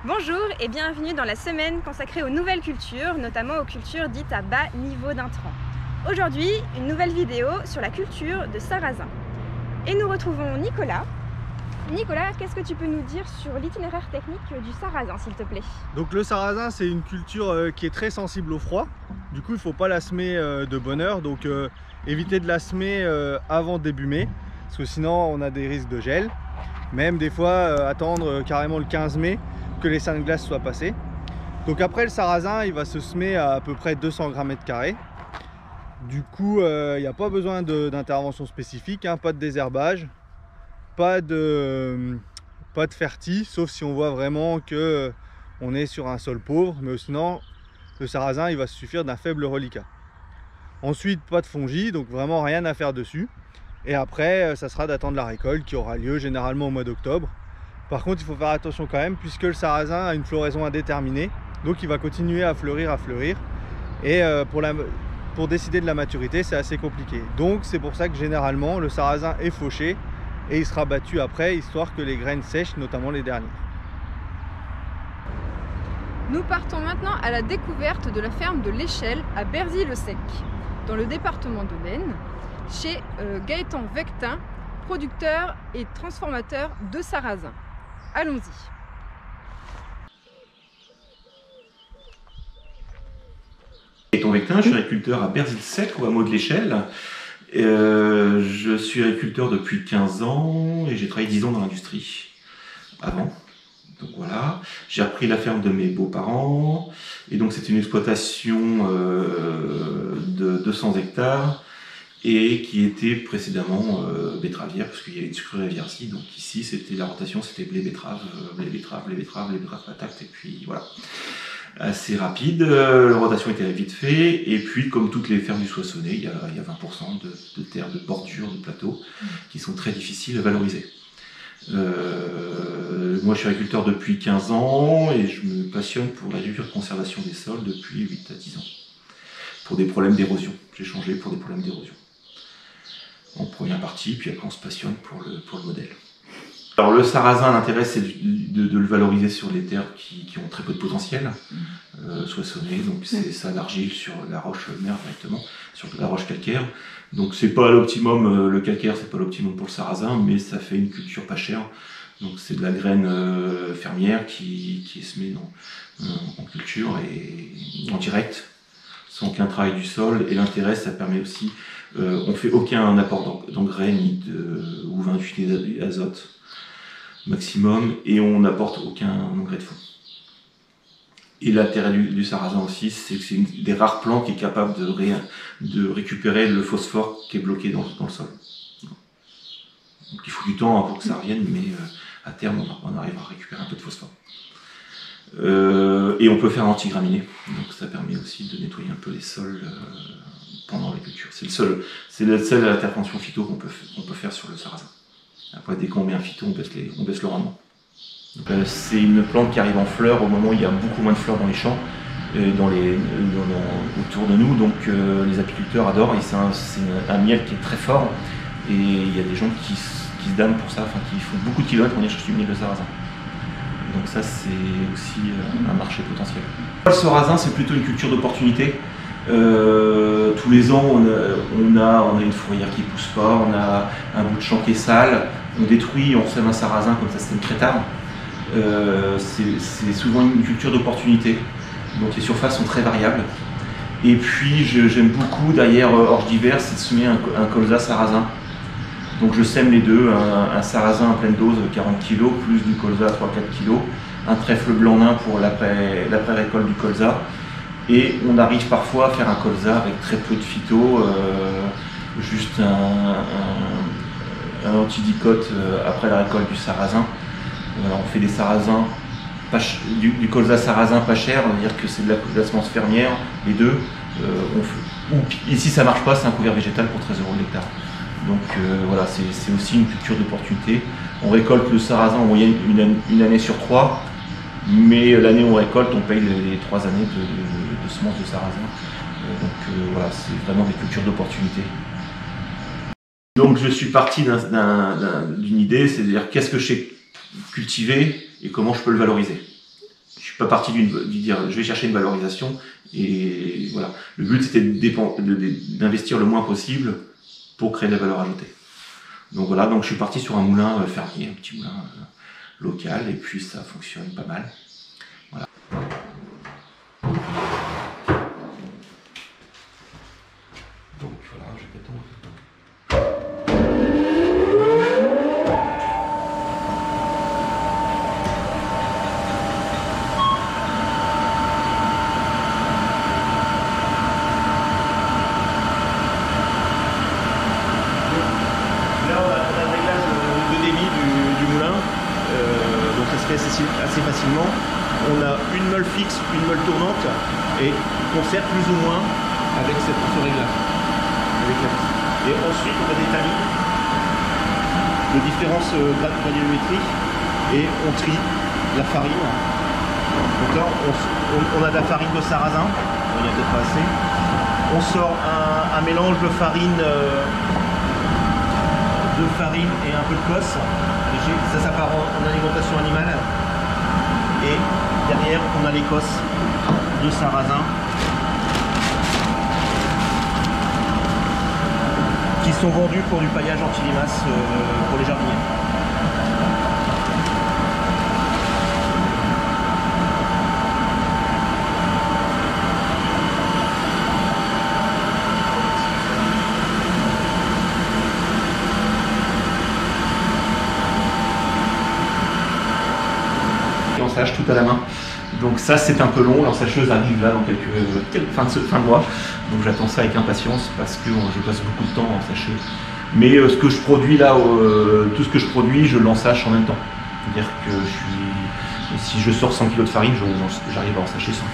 Bonjour et bienvenue dans la semaine consacrée aux nouvelles cultures, notamment aux cultures dites à bas niveau d'intrants. Aujourd'hui, une nouvelle vidéo sur la culture de sarrasin. Et nous retrouvons Nicolas. Nicolas, qu'est-ce que tu peux nous dire sur l'itinéraire technique du sarrasin, s'il te plaît? Donc le sarrasin, c'est une culture qui est très sensible au froid. Du coup, il ne faut pas la semer de bonne heure. Donc évitez de la semer avant début mai, parce que sinon on a des risques de gel. Même des fois attendre carrément le 15 mai que les seins de glace soient passés. Donc après, le sarrasin, il va se semer à peu près 200 grammes mètre carré. Du coup, il n'y a pas besoin d'intervention spécifique, hein, pas de désherbage, pas de ferti, sauf si on voit vraiment que on est sur un sol pauvre, mais sinon le sarrasin il va se suffire d'un faible reliquat. Ensuite, pas de fongies, donc vraiment rien à faire dessus. Et après, ça sera d'attendre la récolte qui aura lieu généralement au mois d'octobre. Par contre, il faut faire attention quand même, puisque le sarrasin a une floraison indéterminée, donc il va continuer à fleurir. Et pour décider de la maturité, c'est assez compliqué. Donc c'est pour ça que généralement le sarrasin est fauché et il sera battu après, histoire que les graines sèchent, notamment les dernières. Nous partons maintenant à la découverte de la ferme de l'Échelle à Berzy-le-Sec, dans le département de l'Aisne, chez Gaëtan Vectin, producteur et transformateur de sarrasin. Allons-y. Gaëtan Vectin, je suis agriculteur à Berzy-le-Sec, au hameau de l'Échelle. Je suis agriculteur depuis 15 ans et j'ai travaillé 10 ans dans l'industrie avant. Donc voilà, j'ai repris la ferme de mes beaux-parents et donc c'est une exploitation de 200 hectares et qui était précédemment betteravière parce qu'il y avait une sucrerie ici. Donc ici c'était la rotation, c'était blé betterave, patate et puis voilà. Assez rapide, la rotation était vite faite, et puis comme toutes les fermes du Soissonnais, il y a 20% de terres de bordure, de plateaux, qui sont très difficiles à valoriser. Moi je suis agriculteur depuis 15 ans, et je me passionne pour l'agriculture de conservation des sols depuis 8 à 10 ans. Pour des problèmes d'érosion, j'ai changé pour des problèmes d'érosion. En première partie, puis après on se passionne pour le modèle. Alors le sarrasin, l'intérêt c'est de le valoriser sur les terres qui ont très peu de potentiel, soissonnées, donc c'est ça l'argile sur la roche mère directement, sur la roche calcaire. Donc c'est pas l'optimum, le calcaire c'est pas l'optimum pour le sarrasin, mais ça fait une culture pas chère. Donc c'est de la graine fermière qui est semée en culture et en direct, sans aucun travail du sol. Et l'intérêt, ça permet aussi, on fait aucun apport d'engrais ni ou 28 unités d'azote maximum, et on n'apporte aucun engrais de fond. Et l'intérêt du sarrasin aussi, c'est que c'est une des rares plantes qui est capable de récupérer le phosphore qui est bloqué dans le sol. Donc il faut du temps pour que ça revienne, mais à terme on arrive à récupérer un peu de phosphore. Et on peut faire anti-graminé, donc ça permet aussi de nettoyer un peu les sols pendant la culture. C'est la seule intervention phyto qu'on peut faire sur le sarrasin. Après, dès qu'on met un phyto, on baisse le rendement. C'est une plante qui arrive en fleurs au moment où il y a beaucoup moins de fleurs dans les champs, autour de nous, donc les apiculteurs adorent, et c'est un miel qui est très fort, et il y a des gens qui se damnent pour ça, enfin qui font beaucoup de kilomètres pour venir chercher du miel de sarrasin. Donc ça c'est aussi un marché potentiel. Le sarrasin c'est plutôt une culture d'opportunité. Tous les ans on a une fourrière qui pousse pas, on a un bout de champ qui est sale, on détruit, on sème un sarrasin comme ça, c'est une crétard. C'est souvent une culture d'opportunité, donc les surfaces sont très variables. Et puis j'aime beaucoup derrière orge d'hiver, c'est de semer un colza sarrasin. Donc je sème les deux, un sarrasin à pleine dose 40 kg plus du colza 3-4 kg, un trèfle blanc nain pour l'après-récolte du colza. Et on arrive parfois à faire un colza avec très peu de phyto, juste un antidicote après la récolte du sarrasin. On fait des sarrasins, du colza sarrasin pas cher, on va dire que c'est de la semence fermière, les deux. Et si ça marche pas, c'est un couvert végétal pour 13 € de l'hectare. Donc voilà, c'est aussi une culture d'opportunité. On récolte le sarrasin en moyenne une année sur 3. Mais l'année où on récolte, on paye les 3 années de semences de sarrasin. Donc voilà, c'est vraiment des cultures d'opportunité. Donc je suis parti d'une idée, c'est-à-dire qu'est-ce que je sais cultiver et comment je peux le valoriser. suis pas parti du dire je vais chercher une valorisation et voilà. Le but c'était d'investir le moins possible pour créer de la valeur ajoutée. Donc voilà, donc je suis parti sur un moulin fermier, un petit moulin local, et puis ça fonctionne pas mal. Voilà. Donc voilà, je vais attendre. Assez facilement. On a une meule fixe, une meule tournante et qu'on sert plus ou moins avec ce réglage. Et ensuite on a des tamis de différentes granulométries et on trie la farine. Donc là on a de la farine de sarrasin, il n'y a peut-être pas assez. On sort un mélange de farine et un peu de cosse. Ça part en alimentation animale. Et derrière, on a l'Écosse de sarrasin qui sont vendus pour du paillage anti-limaces pour les jardiniers. Tout à la main. Donc ça c'est un peu long, l'ensacheuse arrive là dans quelques fin de mois. Donc j'attends ça avec impatience parce que je passe beaucoup de temps à ensacher. Mais ce que je produis là, tout ce que je produis, je l'ensache en même temps. C'est-à-dire que si je sors 100 kg de farine, j'arrive à ensacher 100 kg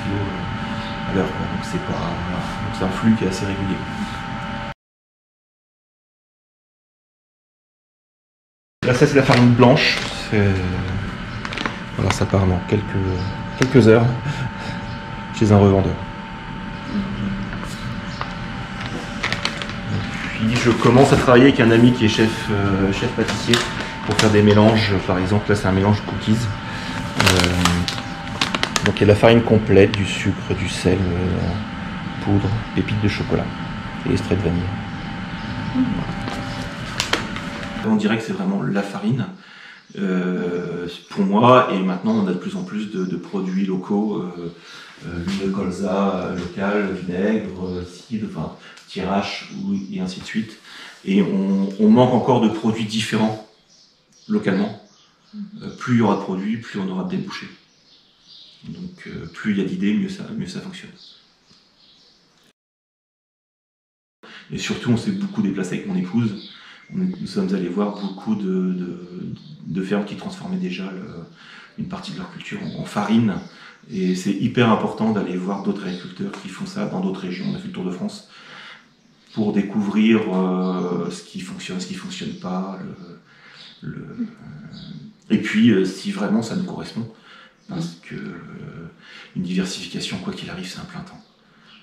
à l'heure. Donc c'est pas, voilà. Donc c'est un flux qui est assez régulier. Là ça c'est la farine blanche. Voilà, ça part dans quelques heures chez un revendeur. Et puis je commence à travailler avec un ami qui est chef pâtissier pour faire des mélanges. Par exemple, là c'est un mélange cookies. Donc il y a de la farine complète, du sucre, du sel, poudre, pépites de chocolat et extrait de vanille. On dirait que c'est vraiment la farine. Pour moi, et maintenant on a de plus en plus de produits locaux, l'huile de colza locale, vinaigre, cidre, enfin, tirache et ainsi de suite. Et on manque encore de produits différents localement. Plus il y aura de produits, plus on aura de débouchés. Donc plus il y a d'idées, mieux ça fonctionne. Et surtout on s'est beaucoup déplacé avec mon épouse. Nous sommes allés voir beaucoup de fermes qui transformaient déjà une partie de leur culture en farine. Et c'est hyper important d'aller voir d'autres agriculteurs qui font ça dans d'autres régions. On a fait le tour de France pour découvrir ce qui fonctionne, ce qui ne fonctionne pas. Et puis, si vraiment ça nous correspond. Parce que une diversification, quoi qu'il arrive, c'est un plein temps.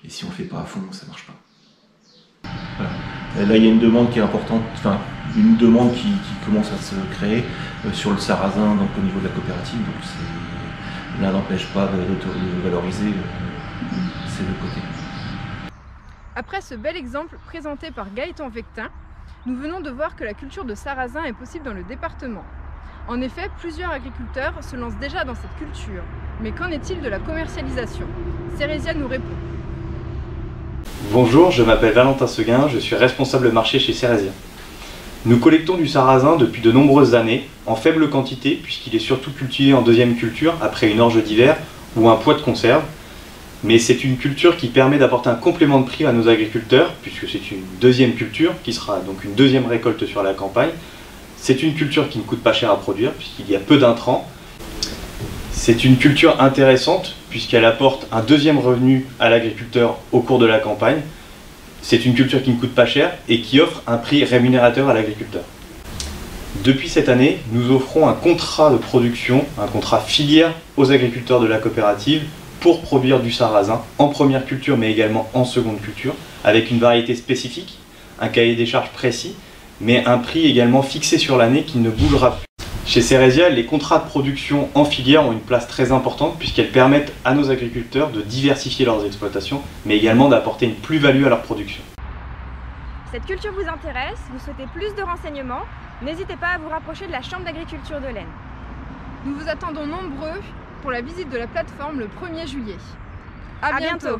Et si on ne fait pas à fond, ça ne marche pas. Voilà. Là, il y a une demande qui est importante, enfin, une demande qui commence à se créer sur le sarrasin, donc au niveau de la coopérative. Donc l'un n'empêche pas de valoriser ces deux côtés. Après ce bel exemple présenté par Gaëtan Vectin, nous venons de voir que la culture de sarrasin est possible dans le département. En effet, plusieurs agriculteurs se lancent déjà dans cette culture. Mais qu'en est-il de la commercialisation? Cérésia nous répond. Bonjour, je m'appelle Valentin Seguin, je suis responsable marché chez Cérésia. Nous collectons du sarrasin depuis de nombreuses années, en faible quantité puisqu'il est surtout cultivé en deuxième culture après une orge d'hiver ou un poids de conserve. Mais c'est une culture qui permet d'apporter un complément de prix à nos agriculteurs puisque c'est une deuxième culture qui sera donc une deuxième récolte sur la campagne. C'est une culture qui ne coûte pas cher à produire puisqu'il y a peu d'intrants. C'est une culture intéressante puisqu'elle apporte un deuxième revenu à l'agriculteur au cours de la campagne. C'est une culture qui ne coûte pas cher et qui offre un prix rémunérateur à l'agriculteur. Depuis cette année, nous offrons un contrat de production, un contrat filière aux agriculteurs de la coopérative pour produire du sarrasin en première culture mais également en seconde culture avec une variété spécifique, un cahier des charges précis mais un prix également fixé sur l'année qui ne bougera plus. Chez Ceresia, les contrats de production en filière ont une place très importante puisqu'elles permettent à nos agriculteurs de diversifier leurs exploitations, mais également d'apporter une plus-value à leur production. Cette culture vous intéresse, vous souhaitez plus de renseignements, n'hésitez pas à vous rapprocher de la Chambre d'agriculture de l'Aisne. Nous vous attendons nombreux pour la visite de la plateforme le 1er juillet. À bientôt.